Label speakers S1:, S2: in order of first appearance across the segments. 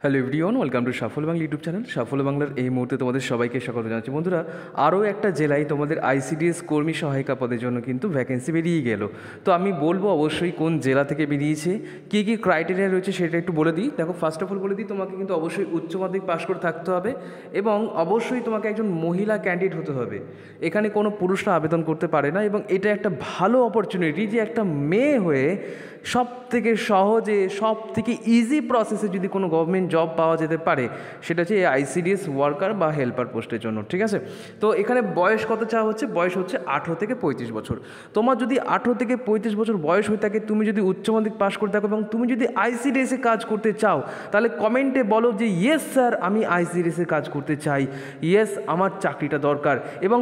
S1: Hello everyone, welcome to Shuffle Bangla YouTube channel. Shuffle বাংলার এই মুহূর্তে তোমাদের সবাইকে স্বাগত জানাচ্ছি। বন্ধুরা, আরও একটা জেলায় তোমাদের আইসিডিএস কর্মী সহায়িকা পদের জন্য কিন্তু ভ্যাকেন্সি বেরিয়ে গেল। তো আমি বলবো অবশ্যই কোন জেলা থেকে বেরিয়েছে, কী কী ক্রাইটেরিয়া রয়েছে সেটা একটু বলে দিই। দেখো, ফার্স্ট অফ অল বলে দিই, তোমাকে কিন্তু অবশ্যই উচ্চ মাধ্যমিক পাশ করে থাকতে হবে এবং অবশ্যই তোমাকে একজন মহিলা ক্যান্ডিডেট হতে হবে। এখানে কোনো পুরুষরা আবেদন করতে পারে না এবং এটা একটা ভালো অপরচুনিটি যে একটা মেয়ে হয়ে সব থেকে সহজে, সব থেকে ইজি প্রসেসে যদি কোনো গভর্নমেন্ট জব পাওয়া যেতে পারে, সেটা হচ্ছে এই আইসিডিএস ওয়ার্কার বা হেল্পার পোস্টের জন্য। ঠিক আছে, তো এখানে বয়স কত চাওয়া হচ্ছে? বয়স হচ্ছে 18 থেকে 35 বছর। তোমার যদি 18 থেকে 35 বছর বয়স হয়ে থাকে, তুমি যদি উচ্চ মাধ্যমিক পাশ করে থাকো এবং তুমি যদি আইসিডিএসে কাজ করতে চাও, তাহলে কমেন্টে বলো যে ইয়েস স্যার, আমি আইসিডিএসে কাজ করতে চাই, ইয়েস আমার চাকরিটা দরকার, এবং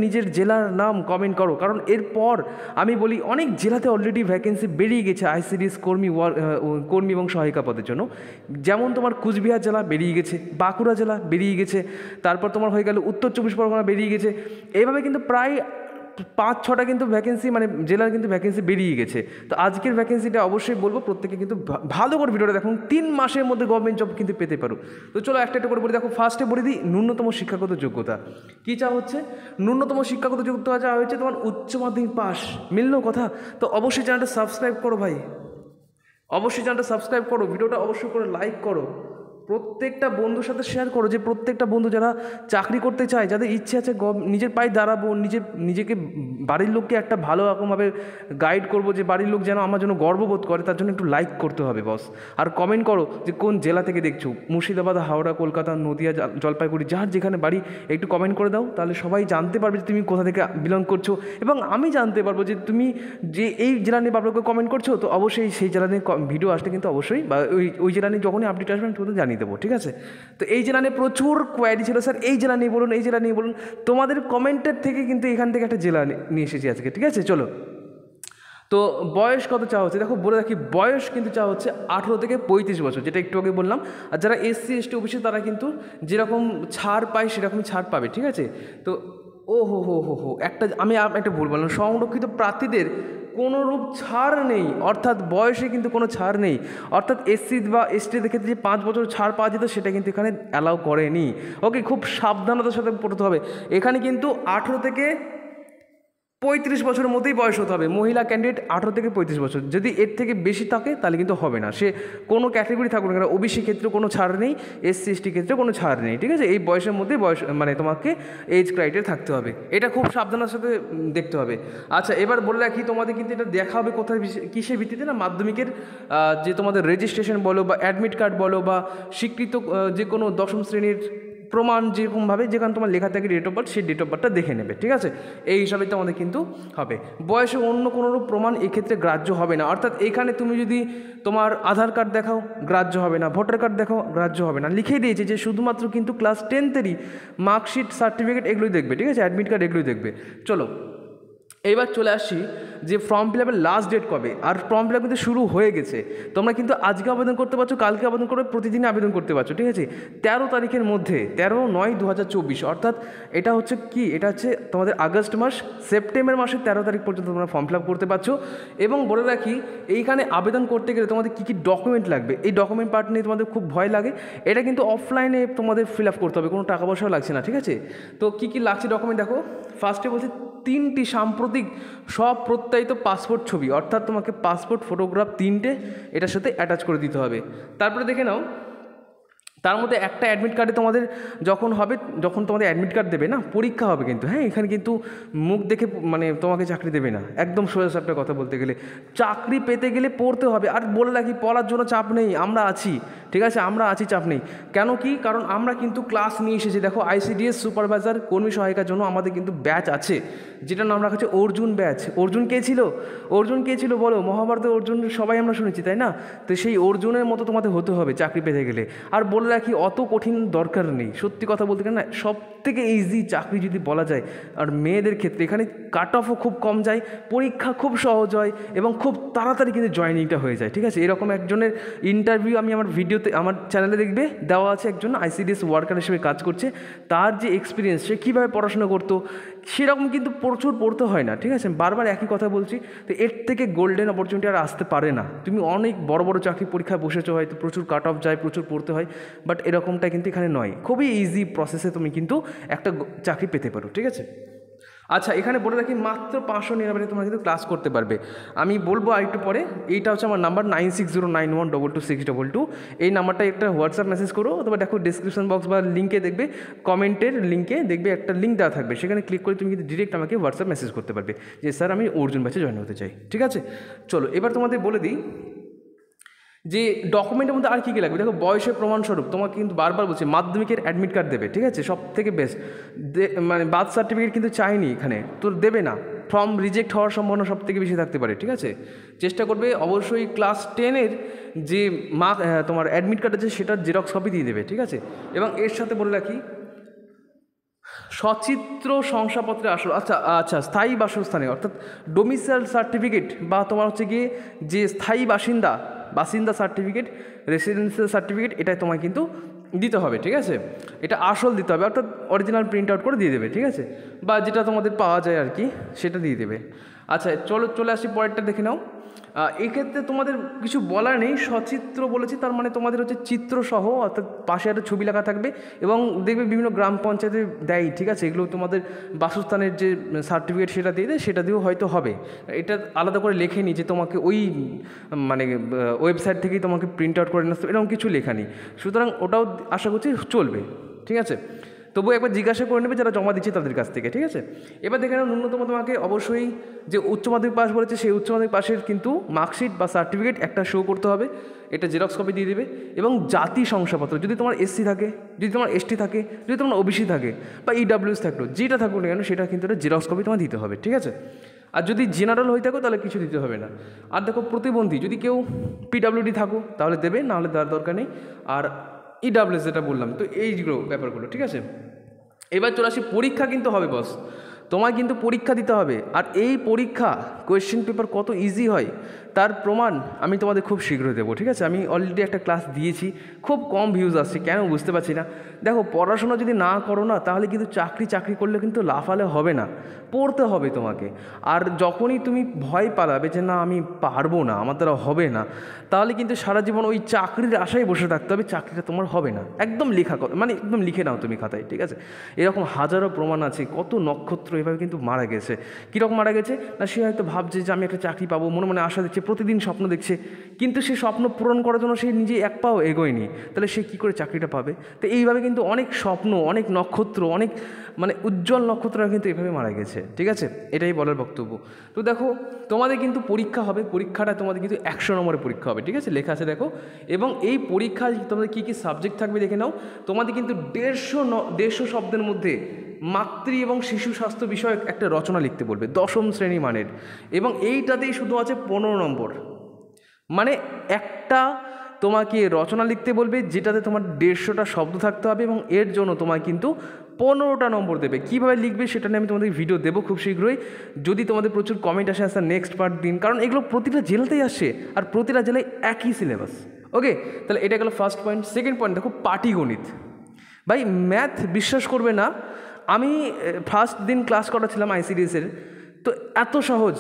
S1: নিজের জেলার নাম কমেন্ট করো। কারণ এরপর আমি বলি, অনেক জেলাতে অলরেডি ভ্যাকেন্সি বেরিয়ে গেছে আইসিডিএস কর্মী এবং সহায়িকা পদের জন্য। যেমন তোমার কুচবিহার জেলা বেরিয়ে গেছে, বাঁকুড়া জেলা বেরিয়ে গেছে, তারপর তোমার হয়ে গেল উত্তর 24 পরগনা বেরিয়ে গেছে। এইভাবে কিন্তু প্রায় 5-6টা কিন্তু ভ্যাকেন্সি, মানে জেলার কিন্তু ভ্যাকেন্সি বেরিয়ে গেছে। তো আজকের ভ্যাকেন্সিটা অবশ্যই বলবো প্রত্যেকে কিন্তু ভালো করে ভিডিওটা দেখুন, 3 মাসের মধ্যে গভর্নমেন্ট জব কিন্তু পেতে পারো। তো চলো একটা একটা করে বলি। দেখো, ফার্স্টে বলে দিই, ন্যূনতম শিক্ষাগত যোগ্যতা কী চাওয়া হচ্ছে? ন্যূনতম শিক্ষাগত যোগ্যতা চাওয়া হচ্ছে তোমার উচ্চ মাধ্যমিক পাস। মিললো কথা? তো অবশ্যই চ্যানেলটা সাবস্ক্রাইব করো ভাই, অবশ্যই চ্যানেলটা সাবস্ক্রাইব করো, ভিডিওটা অবশ্যই করে লাইক করো, প্রত্যেকটা বন্ধুর সাথে শেয়ার করো, যে প্রত্যেকটা বন্ধু যারা চাকরি করতে চায়, যাদের ইচ্ছে আছে নিজের পায়ে দাঁড়াবো, নিজেকে বাড়ির লোককে একটা ভালো রকমভাবে গাইড করবো, যে বাড়ির লোক যেন আমার জন্য গর্ববোধ করে, তার জন্য একটু লাইক করতে হবে বস। আর কমেন্ট করো যে কোন জেলা থেকে দেখছো, মুর্শিদাবাদ, হাওড়া, কলকাতা, নদিয়া, জলপাইগুড়ি, যার যেখানে বাড়ি একটু কমেন্ট করে দাও, তাহলে সবাই জানতে পারবে যে তুমি কোথা থেকে বিলং করছো, এবং আমি জানতে পারবো যে তুমি যে এই জেলা নিয়ে বারবার কমেন্ট করছো। তো অবশ্যই সেই জেলা নিয়ে ভিডিও আসলে কিন্তু অবশ্যই, বা ওই জেলা নিয়ে যখনই আপডেট আসবে আমি তোমাদের জানিয়ে দেবো। ঠিক আছে, তো এই জেলা নিয়ে প্রচুর কোয়ারি ছিল, স্যার এই জেলা নিয়ে বলুন, এই জেলা নিয়ে বলুন। তোমাদের কমেন্টের থেকে কিন্তু এখান থেকে একটা জেলা নিয়ে এসেছি আজকে। ঠিক আছে, চলো। তো বয়স কত চাওয়া হচ্ছে? দেখো, বলে রাখি, বয়স কিন্তু চাওয়া হচ্ছে 18 থেকে 35 বছর, যেটা একটু আগে বললাম। আর যারা এসসি এসটি ওবিসি, তারা কিন্তু যেরকম ছাড় পায় সেরকমই ছাড় পাবে। ঠিক আছে, তো ও হো হো হো হো একটা আমি একটা ভুল বললাম, সংরক্ষিত প্রার্থীদের কোনো রূপ ছাড় নেই, অর্থাৎ বয়সে কিন্তু কোনো ছাড় নেই। অর্থাৎ এসসি বা এসটিদের ক্ষেত্রে যে 5 বছর ছাড় পাওয়া যেত, সেটা কিন্তু এখানে অ্যালাউ করেনি। ওকে, খুব সাবধানতার সাথে পড়তে হবে। এখানে কিন্তু 18 থেকে 35 বছরের মধ্যেই বয়স হতে হবে। মহিলা ক্যান্ডিডেট 18 থেকে 35 বছর, যদি এর থেকে বেশি থাকে তাহলে কিন্তু হবে না। সে কোনো ক্যাটাগরি থাকুক না কেন, ওবিসি ক্ষেত্রে কোনো ছাড় নেই, এসসি এসটি ক্ষেত্রে কোনো ছাড় নেই। ঠিক আছে, এই বয়সের মধ্যেই মানে তোমাকে এজ ক্রাইটেরিয়া থাকতে হবে, এটা খুব সাবধানের সাথে দেখতে হবে। আচ্ছা, এবার বলে রাখি, তোমাদের কিন্তু এটা দেখা হবে কোথায়, কিসের ভিত্তিতে না, মাধ্যমিকের যে তোমাদের রেজিস্ট্রেশন বলো বা অ্যাডমিট কার্ড বলো বা স্বীকৃত যে কোনো 10ম শ্রেণীর প্রমাণ, যেরকমভাবে যেখানে তোমার লেখা থাকে ডেট অফ বার্থ, সেই ডেট অফ বার্থটা দেখে নেবে। ঠিক আছে, এই হিসাবে তোমাদের কিন্তু হবে। বয়সে অন্য কোনো প্রমাণ এক্ষেত্রে গ্রাহ্য হবে না। অর্থাৎ এখানে তুমি যদি তোমার আধার কার্ড দেখাও, গ্রাহ্য হবে না, ভোটার কার্ড দেখাও, গ্রাহ্য হবে না। লিখে দিয়েছে যে শুধুমাত্র কিন্তু ক্লাস 10-এরই মার্কশিট, সার্টিফিকেট এগুলোই দেখবে। ঠিক আছে, অ্যাডমিট কার্ড এগুলোই দেখবে। চলো, এইবার চলে আসি যে ফর্ম ফিল আপের লাস্ট ডেট কবে। আর ফর্ম ফিল আপ কিন্তু শুরু হয়ে গেছে, তোমরা কিন্তু আজকে আবেদন করতে পারছো, কালকে আবেদন করে, প্রতিদিনই আবেদন করতে পারছো। ঠিক আছে, 13 তারিখের মধ্যে, 13/9/2024, অর্থাৎ এটা হচ্ছে কি, এটা হচ্ছে তোমাদের আগস্ট মাস, সেপ্টেম্বর মাসের 13 তারিখ পর্যন্ত তোমরা ফর্ম ফিল আপ করতে পারছো। এবং বলে রাখি, এইখানে আবেদন করতে গেলে তোমাদের কী কী ডকুমেন্ট লাগবে, এই ডকুমেন্ট পার্ট নিয়ে তোমাদের খুব ভয় লাগে। এটা কিন্তু অফলাইনে তোমাদের ফিল আপ করতে হবে, কোনো টাকা পয়সাও লাগছে না। ঠিক আছে, তো কী কী লাগছে ডকুমেন্ট দেখো। ফার্স্টে বলছি 3টি সাম্প্রতিক সব প্রত্যায়িত পাসপোর্ট ছবি, অর্থাৎ তোমাকে পাসপোর্ট ফটোগ্রাফ 3টে এটার সাথে অ্যাটাচ করে দিতে হবে। তারপরে দেখে নাও, তার মধ্যে একটা অ্যাডমিট কার্ডে তোমাদের যখন তোমাদের অ্যাডমিট কার্ড দেবে না, পরীক্ষা হবে কিন্তু। হ্যাঁ, এখানে কিন্তু মুখ দেখে মানে তোমাকে চাকরি দেবে না, একদম সোজা সাপটা কথা বলতে গেলে। চাকরি পেতে গেলে পড়তে হবে। আর বলে রাখি, পড়ার জন্য চাপ নেই, আমরা আছি। ঠিক আছে, আমরা আছি, চাপ নেই। কেন কি, কারণ আমরা কিন্তু ক্লাস নিয়ে এসেছি। দেখো, আইসিডিএস সুপারভাইজার কর্মী সহায়িকার জন্য আমাদের কিন্তু ব্যাচ আছে, যেটার নাম রাখা হচ্ছে অর্জুন ব্যাচ। অর্জুন কে ছিল? অর্জুন কে ছিল বলো? মহাভারতে অর্জুন সবাই আমরা শুনেছি, তাই না? তো সেই অর্জুনের মতো তোমাদের হতে হবে চাকরি পেতে গেলে। আর বলে রাখি, অত কঠিন দরকার নেই, সত্যি কথা বলতে গেলে না, সব থেকে ইজি চাকরি যদি বলা যায়। আর মেয়েদের ক্ষেত্রে এখানে কাট অফও খুব কম যায়, পরীক্ষা খুব সহজ হয় এবং খুব তাড়াতাড়ি কিন্তু জয়েনিংটা হয়ে যায়। ঠিক আছে, এরকম একজনের ইন্টারভিউ আমি আমার ভিডিও ভিডিওতে আমার চ্যানেলে দেখবে দেওয়া আছে একজন আইসিডিএস ওয়ার্কার হিসেবে কাজ করছে, তার যে এক্সপিরিয়েন্স, সে কীভাবে পড়াশোনা করতো সেরকম কিন্তু প্রচুর পড়তে হয় না, ঠিক আছে? বারবার একই কথা বলছি। তো এর থেকে গোল্ডেন অপরচুনিটি আর আসতে পারে না। তুমি অনেক বড় বড় চাকরি পরীক্ষায় বসেছো, হয়তো প্রচুর কাট অফ যায়, প্রচুর পড়তে হয়, বাট এরকমটা কিন্তু এখানে নয়। খুবই ইজি প্রসেসে তুমি কিন্তু একটা চাকরি পেতে পারো, ঠিক আছে? আচ্ছা, এখানে বলে রাখি মাত্র 599 তোমরা কিন্তু ক্লাস করতে পারবে। আমি বলবো আরেকটু পরে। এইটা হচ্ছে আমার নাম্বার 9609122622। এই নাম্বারটা একটা হোয়াটসঅ্যাপ মেসেজ করো, অথবা দেখো ডিসক্রিপশন বক্স বা লিঙ্কে দেখবে, কমেন্টের লিঙ্কে দেখবে একটা লিঙ্ক দেওয়া থাকবে, সেখানে ক্লিক করে তুমি কিন্তু ডিরেক্ট আমাকে হোয়াটসঅ্যাপ মেসেজ করতে পারবে যে স্যার আমি অর্জুন ব্যাচে জয়েন হতে চাই, ঠিক আছে? চলো এবার তোমাদের বলে দিই যে ডকুমেন্টের মধ্যে আর কী কী লাগবে। দেখো, বয়সের প্রমাণস্বরূপ তোমাকে কিন্তু বারবার বলছি মাধ্যমিকের অ্যাডমিট কার্ড দেবে, ঠিক আছে? সব থেকে বেস্ট। মানে বার্থ সার্টিফিকেট কিন্তু চাইনি এখানে, তোর দেবে না। ফর্ম রিজেক্ট হওয়ার সম্ভাবনা সব থেকে বেশি থাকতে পারে, ঠিক আছে? চেষ্টা করবে অবশ্যই ক্লাস 10-এর যে তোমার অ্যাডমিট কার্ড আছে সেটার জেরক্স কপি দিয়ে দেবে, ঠিক আছে? এবং এর সাথে বলে রাখি সচিত্র শংসাপত্রে আসল, আচ্ছা স্থায়ী বাসস্থানে অর্থাৎ ডোমিসাইল সার্টিফিকেট, বা তোমার হচ্ছে গিয়ে যে স্থায়ী বাসিন্দা সার্টিফিকেট, রেসিডেন্সিয়াল সার্টিফিকেট, এটাই তোমায় কিন্তু দিতে হবে, ঠিক আছে? এটা আসল দিতে হবে, অর্থাৎ অরিজিনাল প্রিন্ট আউট করে দিয়ে দেবে, ঠিক আছে? বা যেটা তোমাদের পাওয়া যায় আর কি, সেটা দিয়ে দেবে। আচ্ছা চলে আসি পরেরটা দেখে নাও। এক্ষেত্রে তোমাদের কিছু বলার নেই, সচিত্র বলেছি তার মানে তোমাদের হচ্ছে চিত্রসহ, অর্থাৎ পাশে একটা ছবি লেখা থাকবে, এবং দেখবে বিভিন্ন গ্রাম পঞ্চায়েতে দেয়, ঠিক আছে? এগুলো তোমাদের বাসস্থানের যে সার্টিফিকেট সেটা দিয়ে দেয়, সেটা দিয়েও হয়তো হবে। এটা আলাদা করে লেখেনি যে তোমাকে ওই মানে ওয়েবসাইট থেকেই তোমাকে প্রিন্ট আউট করে নিতে, এরকম কিছু লেখা নেই। সুতরাং ওটাও আশা করছি চলবে, ঠিক আছে? তবু একবার জিজ্ঞাসা করে নেবে যারা জমা দিচ্ছে তাদের কাছ থেকে, ঠিক আছে? এবার দেখে নাও ন্যূনতম তোমাকে অবশ্যই যে উচ্চ মাধ্যমিক পাস বলেছে সেই উচ্চ মাধ্যমিক পাশের কিন্তু মার্কশিট বা সার্টিফিকেট একটা শো করতে হবে, এটা জেরক্স কপি দিয়ে দেবে। এবং জাতি শংসাপত্র, যদি তোমার এসসি থাকে, যদি তোমার এসটি থাকে, যদি তোমার ওবিসি থাকে, বা ইডাব্লিউএস থাকলো, যেটা থাকুক না কেন সেটা কিন্তু একটা জেরক্স কপি তোমার দিতে হবে, ঠিক আছে? আর যদি জেনারেল হয়ে থাকো তাহলে কিছু দিতে হবে না। আর দেখো প্রতিবন্ধী, যদি কেউ পিডাব্লিউডি থাকো তাহলে দেবে, নাহলে দেওয়ার দরকার নেই। আর ইডাব্লিউএস যেটা বললাম, তো এইগুলো ব্যাপারগুলো, ঠিক আছে? এবার চলে আসি, পরীক্ষা কিন্তু হবে বস, তোমায় কিন্তু পরীক্ষা দিতে হবে। আর এই পরীক্ষা কোয়েশ্চেন পেপার কত ইজি হয় তার প্রমাণ আমি তোমাদের খুব শীঘ্রই দেবো, ঠিক আছে? আমি অলরেডি একটা ক্লাস দিয়েছি, খুব কম ভিউজ আসছে, কেন বুঝতে পারছি না। দেখো, পড়াশোনা যদি না করো না তাহলে কিন্তু চাকরি করলে কিন্তু লাফালে হবে না, পড়তে হবে তোমাকে। আর যখনই তুমি ভয় পালাবে যে না আমি পারবো না, আমার দ্বারা হবে না, তাহলে কিন্তু সারা জীবন ওই চাকরির আশায় বসে থাকতে হবে, চাকরিটা তোমার হবে না। একদম মানে একদম লিখে নাও তুমি খাতায়, ঠিক আছে? এরকম হাজারো প্রমাণ আছে, কত নক্ষত্র এভাবে কিন্তু মারা গেছে। কীরকম মারা গেছে না, সে হয়তো ভাবছে যে আমি একটা চাকরি পাবো, মনে মনে আশা দিচ্ছে, প্রতিদিন স্বপ্ন দেখছে, কিন্তু সে স্বপ্ন পূরণ করার জন্য সে নিজে এক পাও এগোয়নি, তাহলে সে কী করে চাকরিটা পাবে? তো এইভাবে কিন্তু অনেক স্বপ্ন, অনেক নক্ষত্র, অনেক মানে উজ্জ্বল নক্ষত্ররা কিন্তু এভাবে মারা গেছে, ঠিক আছে? এটাই বলার বক্তব্য। তো দেখো, তোমাদের কিন্তু পরীক্ষা হবে, পরীক্ষাটা তোমাদের কিন্তু 100 নম্বরের পরীক্ষা হবে, ঠিক আছে? লেখা আছে দেখো। এবং এই পরীক্ষায় তোমাদের কী কী সাবজেক্ট থাকবে দেখে নাও। তোমাদের কিন্তু 150 শব্দের মধ্যে মাতৃ এবং শিশু স্বাস্থ্য বিষয়ক একটা রচনা লিখতে বলবে, 10ম শ্রেণী মানের, এবং এইটাতেই শুধু আছে 15 নম্বর। মানে একটা তোমাকে রচনা লিখতে বলবে যেটাতে তোমার 150টা শব্দ থাকতে হবে, এবং এর জন্য তোমায় কিন্তু 15টা নম্বর দেবে। কীভাবে লিখবে সেটা নিয়ে আমি তোমাদের ভিডিও দেবো খুব শীঘ্রই, যদি তোমাদের প্রচুর কমেন্ট আসে নেক্সট পার্ট দিন, কারণ এগুলো প্রতিটা জেলাতেই আসছে, আর প্রতিটা জেলায় একই সিলেবাস। ওকে, তাহলে এটা গেলো ফার্স্ট পয়েন্ট। সেকেন্ড পয়েন্ট দেখো, পাটিগণিত। ভাই ম্যাথ বিশ্বাস করবে না, আমি ফার্স্ট দিন ক্লাস করাছিলাম আইসিডিএসের, তো এত সহজ,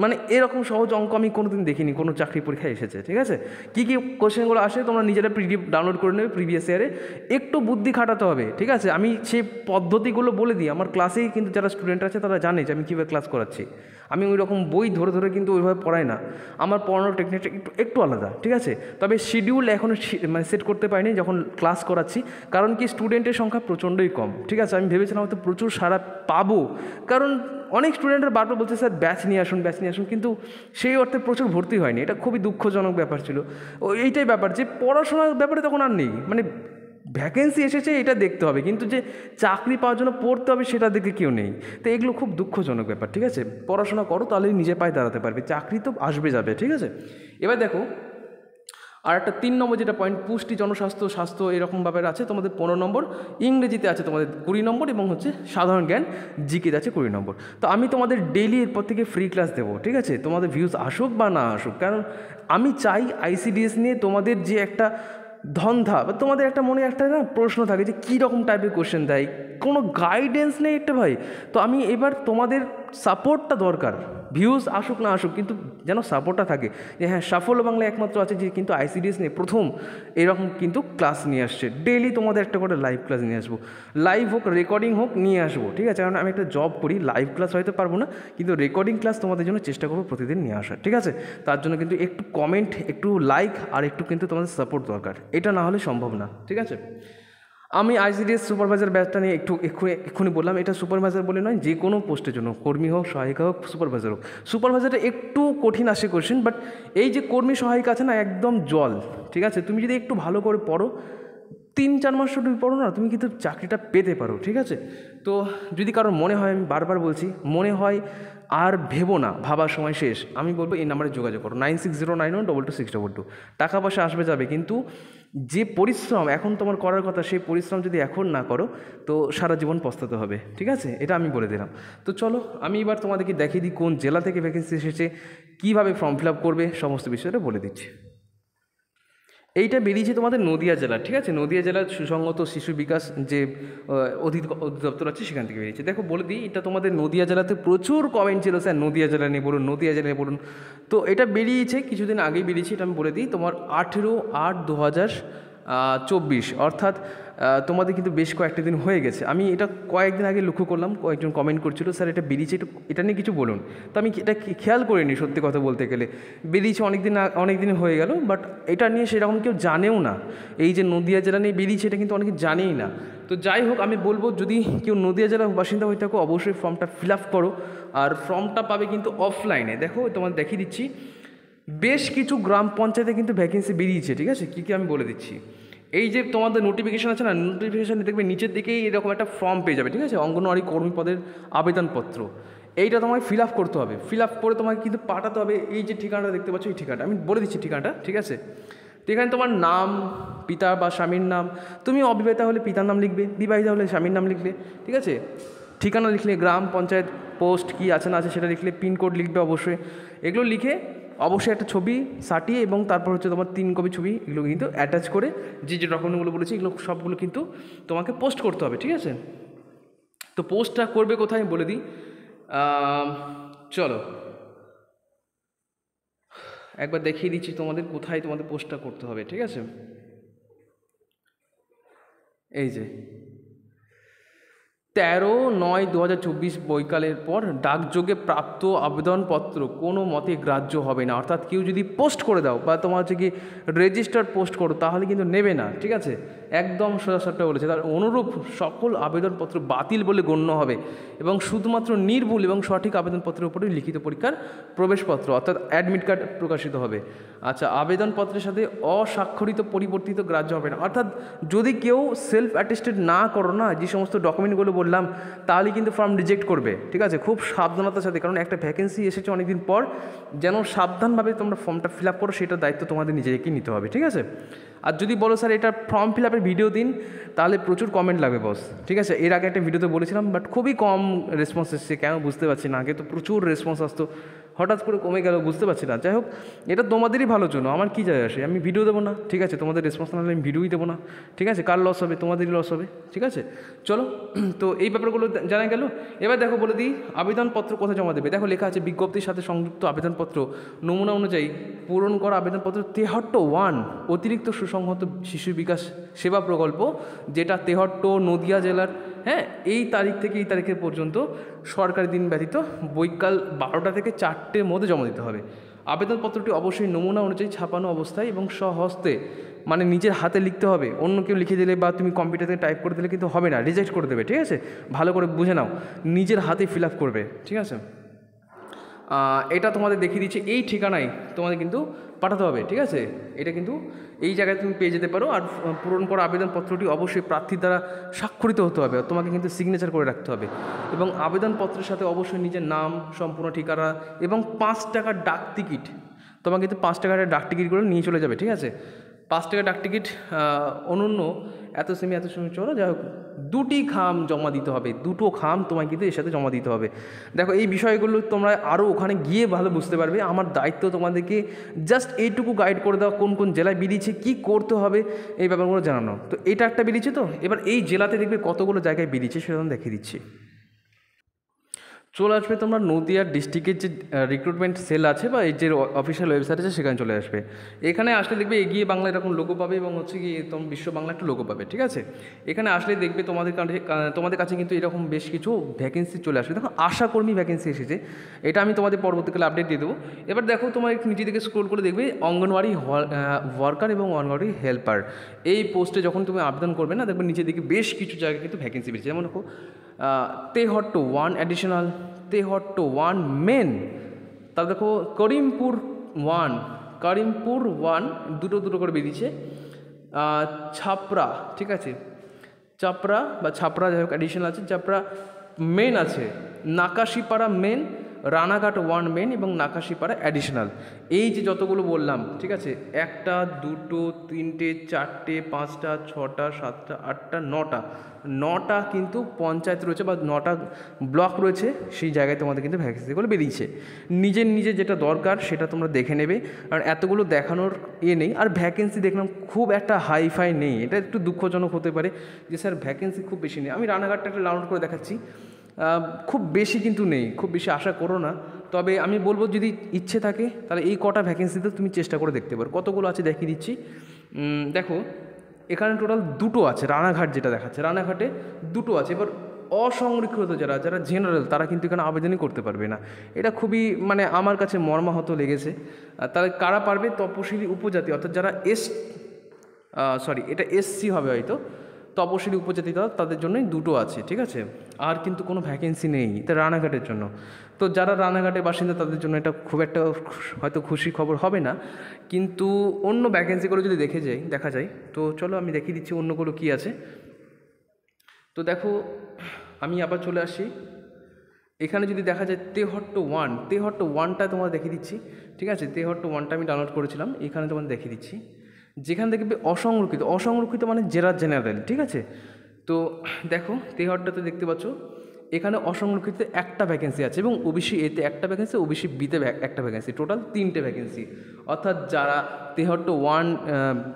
S1: মানে এরকম সহজ অঙ্ক আমি কোনো দিন দেখিনি কোনো চাকরি পরীক্ষায় এসেছে, ঠিক আছে? কী কী কোশ্চেনগুলো আসে তোমরা নিজেরা পিডিএফ ডাউনলোড করে নেবে প্রিভিয়াস ইয়ারে, একটু বুদ্ধি খাটাতে হবে, ঠিক আছে? আমি সেই পদ্ধতিগুলো বলে দিই, আমার ক্লাসেই কিন্তু যারা স্টুডেন্ট আছে তারা জানে যে আমি কীভাবে ক্লাস করাচ্ছি। আমি ওই রকম বই ধরে ধরে কিন্তু ওইভাবে পড়াই না, আমার পড়ানোর টেকনিকটা একটু আলাদা, ঠিক আছে? তবে শিডিউল এখনও মানে সেট করতে পারিনি যখন ক্লাস করাচ্ছি, কারণ কি স্টুডেন্টের সংখ্যা প্রচণ্ডই কম, ঠিক আছে? আমি ভেবেছিলাম হয়তো প্রচুর সারা পাবো, কারণ অনেক স্টুডেন্টরা বারবার বলছে স্যার ব্যাচ নিয়ে আসুন, কিন্তু সেই অর্থে প্রচুর ভর্তি হয়নি, এটা খুবই দুঃখজনক ব্যাপার ছিল। এইটাই ব্যাপার যে পড়াশোনার ব্যাপারে তখন আর নেই, মানে ভ্যাকেন্সি এসেছে এটা দেখতে হবে, কিন্তু যে চাকরি পাওয়ার জন্য পড়তে হবে সেটা দেখে কেউ নেই। তো এগুলো খুব দুঃখজনক ব্যাপার, ঠিক আছে? পড়াশোনা করো তাহলেই নিজে পায়ে দাঁড়াতে পারবে, চাকরি তো আসবে যাবে, ঠিক আছে? এবার দেখো আর একটা 3 নম্বর যেটা পয়েন্ট, পুষ্টি, স্বাস্থ্য এরকম ব্যাপার আছে তোমাদের 15 নম্বর, ইংরেজিতে আছে তোমাদের 20 নম্বর, এবং হচ্ছে সাধারণ জ্ঞান জিকেতে আছে 20 নম্বর। তো আমি তোমাদের ডেইলি এরপর থেকে ফ্রি ক্লাস দেবো, ঠিক আছে? তোমাদের ভিউজ আসুক বা না আসুক, কারণ আমি চাই আইসিডিএস নিয়ে তোমাদের যে একটা ধন্ধা বা তোমাদের একটা মনে একটা না প্রশ্ন থাকে যে কী রকম টাইপের কোশ্চেন দেয়, কোনো গাইডেন্স নেই একটা ভাই। তো আমি এবার তোমাদের সাপোর্টটা দরকার, ভিউজ আসুক না আসুক কিন্তু যেন সাপোর্টটা থাকে যে হ্যাঁ সাফল্য বাংলা একমাত্র আছে যে কিন্তু আইসিডিএস নিয়ে প্রথম এরকম কিন্তু ক্লাস নিয়ে আসছে। ডেইলি তোমাদের একটা করে লাইভ ক্লাস নিয়ে আসবো, লাইভ হোক রেকর্ডিং হোক নিয়ে আসবো, ঠিক আছে? কারণ আমি একটা জব করি, লাইভ ক্লাস হয়তো পারবো না কিন্তু রেকর্ডিং ক্লাস তোমাদের জন্য চেষ্টা করবো প্রতিদিন নিয়ে আসার, ঠিক আছে? তার জন্য কিন্তু একটু কমেন্ট, একটু লাইক আর একটু কিন্তু তোমাদের সাপোর্ট দরকার, এটা না হলে সম্ভব না, ঠিক আছে? আমি আইসিডিএস সুপারভাইজার ব্যাচটা নিয়ে এক্ষুনি বললাম, এটা সুপারভাইজার বলে নয়, যে কোনো পোস্টের জন্য, কর্মী হোক, সহায়িকা হোক, সুপারভাইজার হোক। সুপারভাইজারটা একটু কঠিন আসে কোশ্চেন, বাট এই যে কর্মী সহায়িকা আছে না, একদম জল, ঠিক আছে? তুমি যদি একটু ভালো করে পড়ো, 3-4 মাস তুমি পড়ো না, তুমি কিন্তু চাকরিটা পেতে পারো, ঠিক আছে? তো যদি কারোর মনে হয়, আমি বারবার বলছি, মনে হয় আর ভেবো না, ভাবার সময় শেষ, আমি বলবো এই নাম্বারে যোগাযোগ করো 9609122622। টাকা পয়সা আসবে যাবে, কিন্তু যে পরিশ্রম এখন তোমার করার কথা, সেই পরিশ্রম যদি এখন না করো তো সারা জীবন পস্তাতে হবে, ঠিক আছে? এটা আমি বলে দিলাম। তো চলো আমি এবার তোমাদেরকে দেখিয়ে দিই কোন জেলা থেকে ভ্যাকেন্সি এসেছে, কীভাবে ফর্ম ফিল আপ করবে, সমস্ত বিষয়টা বলে দিচ্ছি। এইটা বেরিয়েছে তোমাদের নদিয়া জেলা, ঠিক আছে? নদিয়া জেলার সুসংহত শিশু বিকাশ যে অধিদপ্তর আছে সেখান থেকে বেরিয়েছে। দেখো বলে দিই, এটা তোমাদের নদিয়া জেলাতে প্রচুর কমেন্ট ছিল, স্যার নদিয়া জেলা নিয়ে বলুন, নদিয়া জেলা নিয়ে বলুন। তো এটা বেরিয়েছে কিছুদিন আগেই বেরিয়েছে, এটা আমি বলে দিই, তোমার 18/8/2024, অর্থাৎ তোমাদের কিন্তু বেশ কয়েকটা দিন হয়ে গেছে। আমি এটা কয়েকদিন আগে লক্ষ্য করলাম, কয়েকজন কমেন্ট করছিল স্যার এটা বেরিয়েছে, এটা নিয়ে কিছু বলুন। তো আমি এটা খেয়াল করিনি সত্যি কথা বলতে গেলে, বেরিয়েছে অনেক দিন হয়ে গেল, বাট এটা নিয়ে সেরকম কেউ জানেও না। এই যে নদিয়া জেলা নিয়ে বেরিয়েছে এটা কিন্তু অনেকে জানেই না। তো যাই হোক, আমি বলবো যদি কেউ নদিয়া জেলার বাসিন্দা হয়ে থাকো অবশ্যই ফর্মটা ফিল আপ করো, আর ফর্মটা পাবে কিন্তু অফলাইনে। দেখো তোমাদের দেখিয়ে দিচ্ছি, বেশ কিছু গ্রাম পঞ্চায়েতে কিন্তু ভ্যাকেন্সি বেরিয়েছে, ঠিক আছে? কী কী আমি বলে দিচ্ছি। এই যে তোমাদের নোটিফিকেশান আছে না, নোটিফিকেশান দেখবে নিচের দিকেই এরকম একটা ফর্ম পেয়ে যাবে, ঠিক আছে? অঙ্গনওয়াড়ি কর্মী পদের আবেদনপত্র, এইটা তোমাকে ফিল আপ করতে হবে। ফিল আপ করে তোমাকে কিন্তু পাঠাতে হবে এই যে ঠিকানাটা দেখতে পাচ্ছ, এই ঠিকানাটা আমি বলে দিচ্ছি ঠিকানাটা, ঠিক আছে? তো এখানে তোমার নাম, পিতা বা স্বামীর নাম, তুমি অবিবাহিতা হলে পিতার নাম লিখবে, বিবাহিতা হলে স্বামীর নাম লিখবে, ঠিক আছে? ঠিকানা লিখলে, গ্রাম পঞ্চায়েত পোস্ট কী আছে না আছে সেটা লিখলে, পিনকোড লিখবে অবশ্যই। এগুলো লিখে অবশ্যই একটা ছবি সাটিয়ে এবং তারপর হচ্ছে তোমার 3 কপি ছবি এগুলো কিন্তু অ্যাটাচ করে যে ডকুমেন্টগুলো বলেছি এগুলো সবগুলো কিন্তু তোমাকে পোস্ট করতে হবে, ঠিক আছে? তো পোস্টটা করবে কোথায় বলে দিই, চলো একবার দেখিয়ে দিচ্ছি তোমাদের কোথায় তোমাদের পোস্টটা করতে হবে, ঠিক আছে? এই যে 13/9/2024 বৈকালের পর ডাকযোগে প্রাপ্ত আবেদনপত্র কোনো মতে গ্রাহ্য হবে না। অর্থাৎ কেউ যদি পোস্ট করে দাও বা তোমার হচ্ছে কি রেজিস্টার পোস্ট করো তাহলে কিন্তু নেবে না, ঠিক আছে? একদম সোজাসাপটা বলেছে, তার অনুরূপ সকল আবেদনপত্র বাতিল বলে গণ্য হবে এবং শুধুমাত্র নির্ভুল এবং সঠিক আবেদনপত্রের উপরে লিখিত পরীক্ষার প্রবেশপত্র অর্থাৎ অ্যাডমিট কার্ড প্রকাশিত হবে। আচ্ছা, আবেদনপত্রের সাথে অস্বাক্ষরিত পরিবর্তিত গ্রাহ্য হবে না। অর্থাৎ যদি কেউ সেলফ অ্যাটেস্টেড না করো না, যে সমস্ত ডকুমেন্টগুলো বললাম, তাহলে কিন্তু ফর্ম রিজেক্ট করবে, ঠিক আছে? খুব সাবধানতার সাথে, কারণ একটা ভ্যাকেন্সি এসেছে অনেকদিন পর, যেন সাবধানভাবে তোমরা ফর্মটা ফিল আপ করো, সেটার দায়িত্ব তোমাদের নিজেকেই নিতে হবে, ঠিক আছে? আর যদি বলো স্যার এটা ফর্ম ফিল আপের ভিডিও দিন, তাহলে প্রচুর কমেন্ট লাগবে বস, ঠিক আছে? এর আগে একটা ভিডিওতে বলেছিলাম, বাট খুবই কম রেসপন্স এসেছে, কেন বুঝতে পারছি না। আগে তো প্রচুর রেসপন্স আসতো, হঠাৎ করে কমে গেল, বুঝতে পারছি না। যাই হোক, এটা তোমাদেরই ভালোর জন্য, আমার কী যায় আসে? আমি ভিডিও দেবো না, ঠিক আছে? তোমাদের রেসপন্স না হলে আমি ভিডিওই দেবো না, ঠিক আছে? কার লস হবে? তোমাদেরই লস হবে, ঠিক আছে? চলো, তো এই ব্যাপারগুলো জানা গেল। এবার দেখো বলে দিই আবেদনপত্র কোথায় জমা দেবে। দেখো লেখা আছে বিজ্ঞপ্তির সাথে সংযুক্ত আবেদনপত্র নমুনা অনুযায়ী পূরণ করা আবেদনপত্র 63-1 অতিরিক্ত সুসংহত শিশু বিকাশ সেবা প্রকল্প, যেটা 63 নদিয়া জেলার, হ্যাঁ, এই তারিখ থেকে এই তারিখের পর্যন্ত সরকারি দিন ব্যতীত বৈকাল 12টা থেকে 4টের মধ্যে জমা দিতে হবে। আবেদনপত্রটি অবশ্যই নমুনা অনুযায়ী ছাপানো অবস্থায় এবং স্বহস্তে, মানে নিজের হাতে লিখতে হবে। অন্য কেউ লিখে দিলে বা তুমি কম্পিউটারে টাইপ করে দিলে কিন্তু হবে না, রিজেক্ট করে দেবে, ঠিক আছে? ভালো করে বুঝে নাও, নিজের হাতে ফিল আপ করবে, ঠিক আছে? এটা তোমাদের দেখিয়ে দিচ্ছি, এই ঠিকানায় তোমাদের কিন্তু পাঠাতে হবে, ঠিক আছে? এটা কিন্তু এই জায়গায় তুমি পেয়ে যেতে পারো। আর পূরণ করা আবেদনপত্রটি অবশ্যই প্রার্থীর দ্বারা স্বাক্ষরিত হতে হবে, তোমাকে কিন্তু সিগনেচার করে রাখতে হবে এবং আবেদনপত্রের সাথে অবশ্যই নিজের নাম, সম্পূর্ণ ঠিকানা এবং 5 টাকার ডাক টিকিট, তোমাকে কিন্তু 5 টাকার ডাক টিকিট করে নিয়ে চলে যাবে, ঠিক আছে? 5 টাকা ডাক টিকিট, অনন্য এত সেমি চলো, যাই হোক 2টি খাম জমা দিতে হবে, 2টো খাম তোমায় কিন্তু এর সাথে জমা দিতে হবে। দেখো এই বিষয়গুলো তোমরা আরও ওখানে গিয়ে ভালো বুঝতে পারবে। আমার দায়িত্ব তোমাদেরকে জাস্ট এইটুকু গাইড করে দেওয়া, কোন কোন জেলায় বেরিয়েছে, কী করতে হবে এই ব্যাপারগুলো জানানো। তো এটা একটা বেরিয়েছে, তো এবার এই জেলাতে দেখবে কতগুলো জায়গায় বেরিয়েছে সেটা আমি দেখিয়ে দিচ্ছি। চলে আসবে তোমরা নদিয়ার ডিস্ট্রিক্টের যে রিক্রুটমেন্ট সেল আছে বা এই যে অফিসিয়াল ওয়েবসাইট আছে সেখানে চলে আসবে। এখানে আসলে দেখবে এগিয়ে বাংলা এরকম লোগো পাবে এবং হচ্ছে কি তোমার বিশ্ব বাংলা একটা লোগো পাবে, ঠিক আছে। এখানে আসলে দেখবে তোমাদের কাছে কিন্তু এরকম বেশ কিছু ভ্যাকেন্সি চলে আসবে। দেখো আশাকর্মী ভ্যাকেন্সি এসেছে, এটা আমি তোমাদের পরবর্তীকালে আপডেট দিয়ে দেবো। এবার দেখো তোমার একটু নিচে দিকে স্ক্রোল করে দেখবে অঙ্গনওয়াড়ি ওয়ার্কার এবং অঙ্গনওয়াড়ি হেল্পার এই পোস্টে যখন তুমি আবেদন করবে না, দেখবে নিচের দিকে বেশ কিছু জায়গায় কিন্তু ভ্যাকেন্সি বেরিয়েছে। যেমন দেখো তেহট্ট 1 অ্যাডিশনাল, তেহট্ট 1 মেন, তারপর দেখো করিমপুর 1 দুটো করে বেরিয়েছে। ছাপড়া, ঠিক আছে, ছাপড়া যাই হোক অ্যাডিশনাল আছে, ছাপড়া মেন আছে, নাকাশিপাড়া মেন, রানাঘাট 1 মেন এবং নাকাশিপাড়া অ্যাডিশনাল। এই যে যতগুলো বললাম, ঠিক আছে, 1টা 2টো 3টে 4টে 5টা 6টা 7টা 8টা 9টা কিন্তু পঞ্চায়েত রয়েছে বা 9টা ব্লক রয়েছে, সেই জায়গায় তোমাদের কিন্তু ভ্যাকেন্সিগুলো বেরিয়েছে। নিজের যেটা দরকার সেটা তোমরা দেখে নেবে, কারণ এতগুলো দেখানোর নেই। আর ভ্যাকেন্সি দেখলাম খুব একটা হাইফাই নেই, এটা একটু দুঃখজনক হতে পারে যে স্যার ভ্যাকেন্সি খুব বেশি নেই। আমি রানাঘাটটা একটা ডাউনলোড করে দেখাচ্ছি, খুব বেশি কিন্তু নেই, খুব বেশি আশা করো না। তবে আমি বলবো যদি ইচ্ছে থাকে তাহলে এই কটা ভ্যাকেন্সিতে তুমি চেষ্টা করে দেখতে পারো। কতগুলো আছে দেখিয়ে দিচ্ছি। দেখো এখানে টোটাল 2টো আছে, রানাঘাট যেটা দেখাচ্ছে, রানাঘাটে 2টো আছে। এবার অসংরক্ষিত যারা জেনারেল তারা কিন্তু এখানে আবেদনই করতে পারবে না। এটা খুবই মানে আমার কাছে মর্মাহত লেগেছে। তাহলে কারা পারবে? তপশিলি উপজাতি, অর্থাৎ যারা এটা এসসি হবে হয়তো, তপশিলি উপজাতি তাদের জন্যই 2টো আছে, ঠিক আছে। আর কিন্তু কোনো ভ্যাকেন্সি নেই এটা রানাঘাটের জন্য। তো যারা রানাঘাটের বাসিন্দা তাদের জন্য এটা খুব একটা হয়তো খুশি খবর হবে না, কিন্তু অন্য ভ্যাকেন্সিগুলো যদি দেখা যায় তো চলো আমি দেখিয়ে দিচ্ছি অন্যগুলো কী আছে। তো দেখো আমি আবার চলে আসি, এখানে যদি দেখা যায় তেহট্ট 1টা তোমরা দেখিয়ে দিচ্ছি, ঠিক আছে। তেহট্ট 1টা আমি ডাউনলোড করেছিলাম, এখানে তোমাদের দেখিয়ে দিচ্ছি। যেখানে দেখবে অসংরক্ষিত মানে জেনারেল, ঠিক আছে। তো দেখো তেহট্টটাতে দেখতে পাচ্ছ এখানে অসংরক্ষিত একটা ভ্যাকেন্সি আছে এবং ওবিসি এতে একটা ভ্যাকেন্সি, ওবিসি বিতে একটা ভ্যাকেন্সি, টোটাল 3টে ভ্যাকেন্সি। অর্থাৎ যারা তেহট্ট 1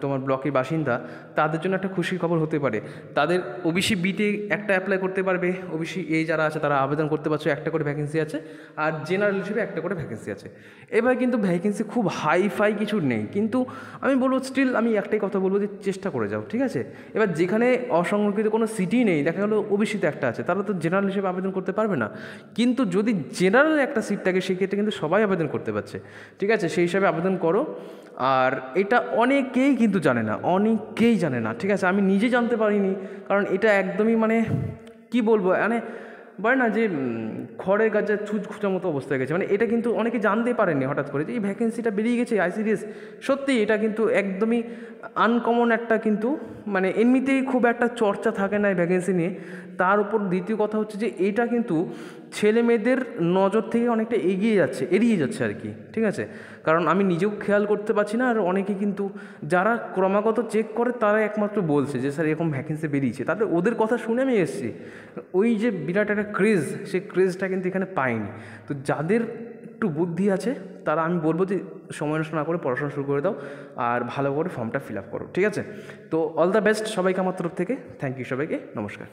S1: তোমার ব্লকের বাসিন্দা তাদের জন্য একটা খুশির খবর হতে পারে, তাদের ওবিসি বিতে একটা অ্যাপ্লাই করতে পারবে, ওবিসি এ যারা আছে তারা আবেদন করতে পারছে, একটা করে ভ্যাকেন্সি আছে, আর জেনারেল হিসেবে একটা করে ভ্যাকেন্সি আছে। এবার কিন্তু ভ্যাকেন্সি খুব হাইফাই কিছু নেই, কিন্তু আমি বলবো স্টিল আমি একটাই কথা বলবো যে চেষ্টা করে যাও, ঠিক আছে। এবার যেখানে অসংরক্ষিত কোনো সিটি নেই, দেখা গেলো ওবিসিতে একটা আছে, তারা তো জেনারেল হিসেবে আবেদন করতে পারবে না, কিন্তু যদি জেনারেল একটা সিট থাকে সেক্ষেত্রে কিন্তু সবাই আবেদন করতে পারছে, ঠিক আছে। সেই হিসাবে আবেদন করো। আর এটা অনেকেই কিন্তু জানে না, ঠিক আছে। আমি নিজে জানতে পারিনি, কারণ এটা একদমই মানে কি বলবো, মানে বলে না যে খড়ের গাছে ছুঁচ খোঁচার মতো অবস্থা হয়ে গেছে। মানে এটা কিন্তু অনেকে জানতে পারেনি হঠাৎ করে যে এই ভ্যাকেন্সিটা বেরিয়ে গেছে আইসিডিএস। সত্যি এটা কিন্তু একদমই আনকমন একটা, কিন্তু মানে এমনিতেই খুব একটা চর্চা থাকে না এই ভ্যাকেন্সি নিয়ে। তার উপর দ্বিতীয় কথা হচ্ছে যে এটা কিন্তু ছেলে মেয়েদের নজর থেকে অনেকটা এড়িয়ে যাচ্ছে আর কি, ঠিক আছে। কারণ আমি নিজেও খেয়াল করতে পারছি না, আর অনেকে কিন্তু যারা ক্রমাগত চেক করে তারা একমাত্র বলছে যে স্যার এরকম ভ্যাকেন্সি বেরিয়েছে, তাদের ওদের কথা শুনে আমি এসেছি। ওই যে বিরাট একটা ক্রেজ, সেই ক্রেজটা কিন্তু এখানে পাইনি। তো যাদের একটু বুদ্ধি আছে তারা আমি বলবো যে সময় নষ্ট না করে পড়াশোনা শুরু করে দাও আর ভালো করে ফর্মটা ফিল আপ করো, ঠিক আছে। তো অল দ্য বেস্ট সবাইকে আমার তরফ থেকে, থ্যাংক ইউ সবাইকে, নমস্কার।